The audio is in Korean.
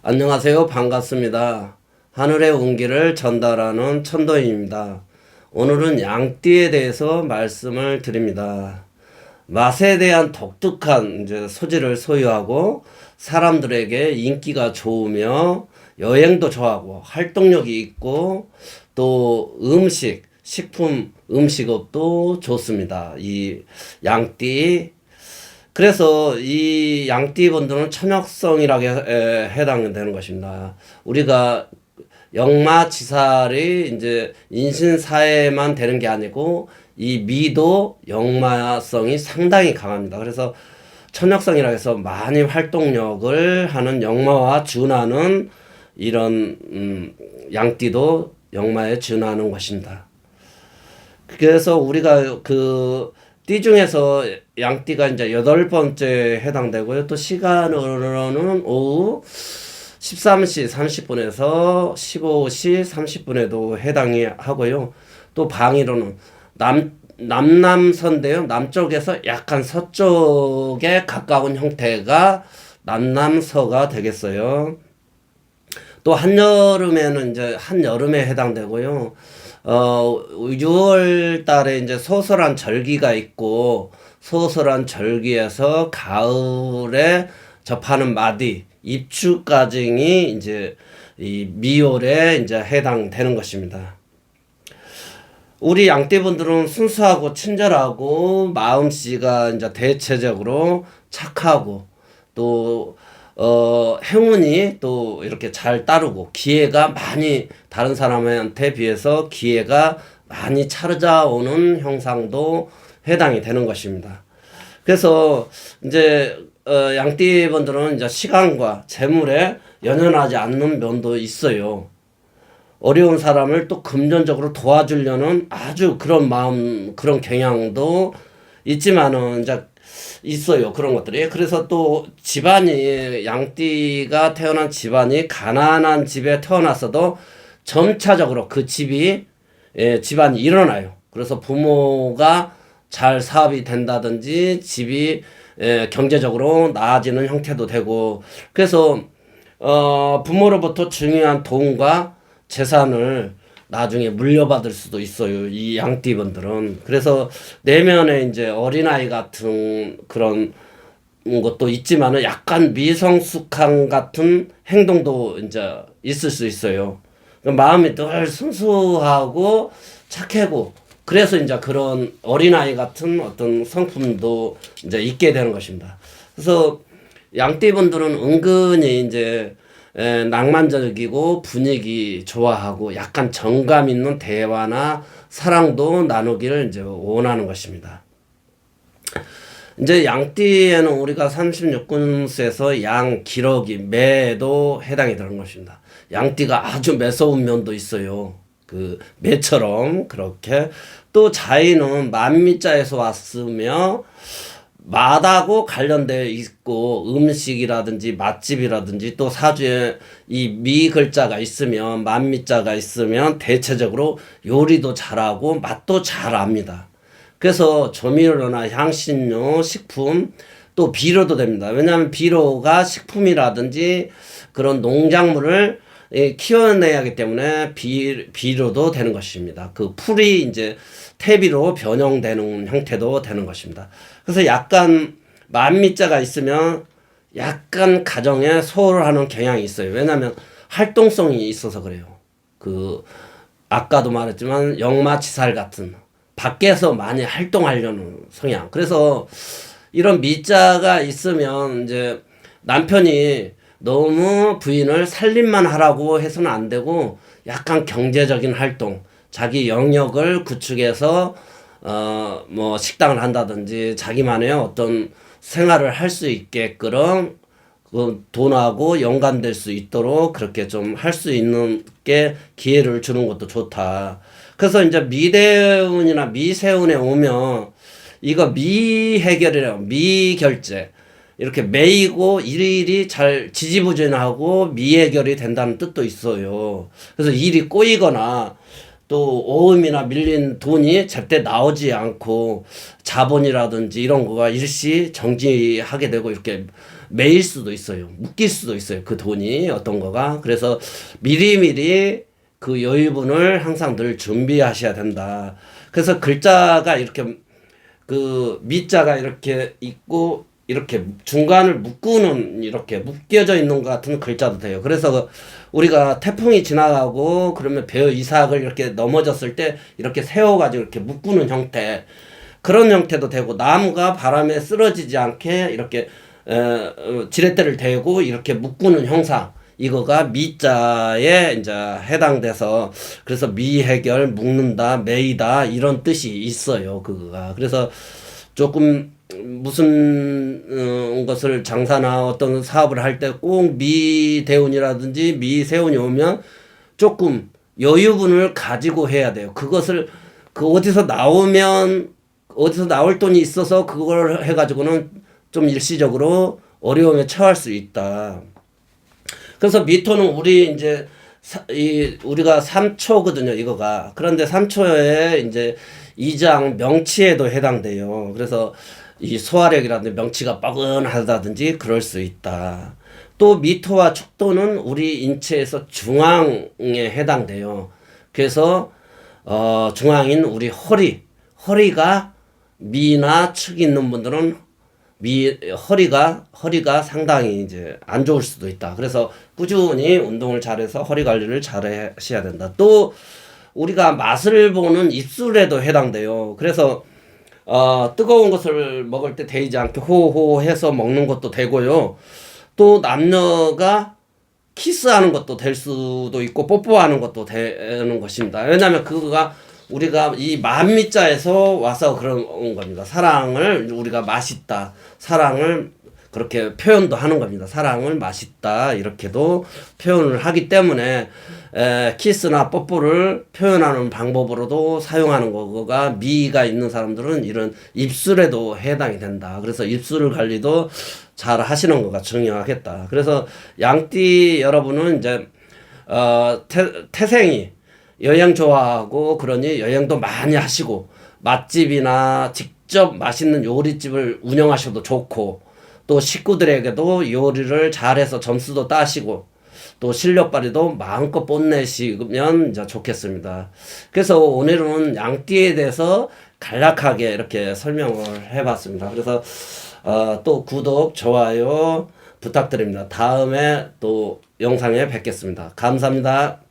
안녕하세요. 반갑습니다. 하늘의 운기를 전달하는 천도인입니다. 오늘은 양띠에 대해서 말씀을 드립니다. 맛에 대한 독특한 소질을 소유하고 사람들에게 인기가 좋으며 여행도 좋아하고 활동력이 있고 또 식품, 음식업도 좋습니다. 이 양띠. 그래서 이 양띠분들은 천역성이라고 해당되는 것입니다. 우리가 역마지살이 이제 인신사회만 되는 게 아니고 이 미도 역마성이 상당히 강합니다. 그래서 천역성이라고 해서 많이 활동력을 하는 역마와 준하는 이런 양띠도 역마에 준하는 것입니다. 그래서 우리가 띠 중에서 양띠가 이제 8번째 해당되고요. 또 시간으로는 오후 13시 30분에서 15시 30분에도 해당이 하고요. 또 방위로는 남남서인데요. 남쪽에서 약간 서쪽에 가까운 형태가 남남서가 되겠어요. 또 한여름에는 이제 한여름에 해당되고요. 6월 달에 이제 소설한 절기가 있고, 소설한 절기에서 가을에 접하는 마디, 입추까지이 이제 이 미월에 이제 해당되는 것입니다. 우리 양띠분들은 순수하고 친절하고 마음씨가 이제 대체적으로 착하고 또 행운이 또 이렇게 잘 따르고 기회가 많이 다른 사람한테 비해서 기회가 많이 찾아오는 형상도 해당이 되는 것입니다. 그래서 이제 양띠분들은 이제 시간과 재물에 연연하지 않는 면도 있어요. 어려운 사람을 또 금전적으로 도와주려는 아주 그런 마음, 그런 경향도 있지만은 이제 있어요. 그런 것들이. 그래서 또 집안이, 양띠가 태어난 집안이 가난한 집에 태어났어도 점차적으로 그 집안이 일어나요. 그래서 부모가 잘 사업이 된다든지 집이 경제적으로 나아지는 형태도 되고, 그래서 부모로부터 중요한 돈과 재산을 나중에 물려받을 수도 있어요. 이 양띠분들은. 그래서 내면에 이제 어린아이 같은 그런 것도 있지만은 약간 미성숙한 같은 행동도 이제 있을 수 있어요. 마음이 늘 순수하고 착하고 그래서 이제 그런 어린아이 같은 어떤 성품도 이제 있게 되는 것입니다. 그래서 양띠분들은 은근히 이제 낭만적이고 분위기 좋아하고 약간 정감 있는 대화나 사랑도 나누기를 이제 원하는 것입니다. 이제 양띠에는 우리가 36군수에서 양 기러기 매도 해당이 되는 것입니다. 양띠가 아주 매서운 면도 있어요. 그 매처럼 그렇게 또 자인은 만미자에서 왔으며 맛하고 관련되어 있고 음식이라든지 맛집이라든지 또 사주에 이 미 글자가 있으면 만미자가 있으면 대체적으로 요리도 잘하고 맛도 잘합니다. 그래서 조미료나 향신료, 식품 또 비료도 됩니다. 왜냐하면 비료가 식품이라든지 그런 농작물을 키워내야 하기 때문에 비료도 되는 것입니다. 그 풀이 이제 퇴비로 변형되는 형태도 되는 것입니다. 그래서 약간 만미자가 있으면 약간 가정에 소홀하는 경향이 있어요. 왜냐하면 활동성이 있어서 그래요. 아까도 말했지만 역마치살 같은 밖에서 많이 활동하려는 성향. 그래서 이런 미자가 있으면 이제 남편이 너무 부인을 살림만 하라고 해서는 안 되고 약간 경제적인 활동, 자기 영역을 구축해서 뭐 식당을 한다든지 자기만의 어떤 생활을 할 수 있게끔 그 돈하고 연관될 수 있도록 그렇게 좀 할 수 있는 게 기회를 주는 것도 좋다. 그래서 이제 미대운이나 미세운에 오면 이거 미해결이라고 미결제 이렇게 매이고 일이 잘 지지부진하고 미해결이 된다는 뜻도 있어요. 그래서 일이 꼬이거나 또 오음이나 밀린 돈이 제때 나오지 않고 자본이라든지 이런 거가 일시 정지하게 되고 이렇게 매일 수도 있어요. 묶일 수도 있어요. 그 돈이 어떤 거가. 그래서 미리미리 그 여유분을 항상 늘 준비하셔야 된다. 그래서 글자가 이렇게 그 미자가 이렇게 있고 이렇게 중간을 묶고는 이렇게 묶여져 있는 것 같은 글자도 돼요. 그래서 우리가 태풍이 지나가고 그러면 벼 이삭을 이렇게 넘어졌을 때 이렇게 세워가지고 이렇게 묶는 형태, 그런 형태도 되고, 나무가 바람에 쓰러지지 않게 이렇게 지렛대를 대고 이렇게 묶는 형상, 이거가 미자에 이제 해당돼서, 그래서 미해결, 묶는다, 매이다, 이런 뜻이 있어요. 그거가. 그래서 조금 무슨 것을 장사나 어떤 사업을 할 때 꼭 미대운이라든지 미세운이 오면 조금 여유분을 가지고 해야 돼요. 그것을 그 어디서 나올 돈이 있어서 그걸 해가지고는 좀 일시적으로 어려움에 처할 수 있다. 그래서 미토는 우리 이제 우리가 3초거든요, 이거가. 그런데 3초에 이제 이장 명치에도 해당돼요. 그래서 이 소화력이라든지 명치가 뻐근하다든지 그럴 수 있다. 또 미토와 축토는 우리 인체에서 중앙에 해당돼요. 그래서 중앙인 우리 허리가 미나 축이 있는 분들은 허리가 상당히 이제 안 좋을 수도 있다. 그래서 꾸준히 운동을 잘해서 허리 관리를 잘 하셔야 된다. 또 우리가 맛을 보는 입술에도 해당돼요. 그래서 뜨거운 것을 먹을 때 데이지 않게 호호해서 먹는 것도 되고요. 또 남녀가 키스하는 것도 될 수도 있고 뽀뽀하는 것도 되는 것입니다. 왜냐하면 그거가 우리가 이 만미자에서 와서 그런 겁니다. 사랑을 우리가 맛있다, 사랑을 그렇게 표현도 하는 겁니다. 사랑을 맛있다, 이렇게도 표현을 하기 때문에 키스나 뽀뽀를 표현하는 방법으로도 사용하는 거가, 미가 있는 사람들은 이런 입술에도 해당이 된다. 그래서 입술 관리도 잘 하시는 거가 중요하겠다. 그래서 양띠 여러분은 이제 태생이 여행 좋아하고 그러니 여행도 많이 하시고, 맛집이나 직접 맛있는 요리집을 운영하셔도 좋고, 또 식구들에게도 요리를 잘해서 점수도 따시고, 또 실력 발휘도 마음껏 뽐내시면 이제 좋겠습니다. 그래서 오늘은 양띠에 대해서 간략하게 이렇게 설명을 해봤습니다. 그래서 또 구독, 좋아요 부탁드립니다. 다음에 또 영상에 뵙겠습니다. 감사합니다.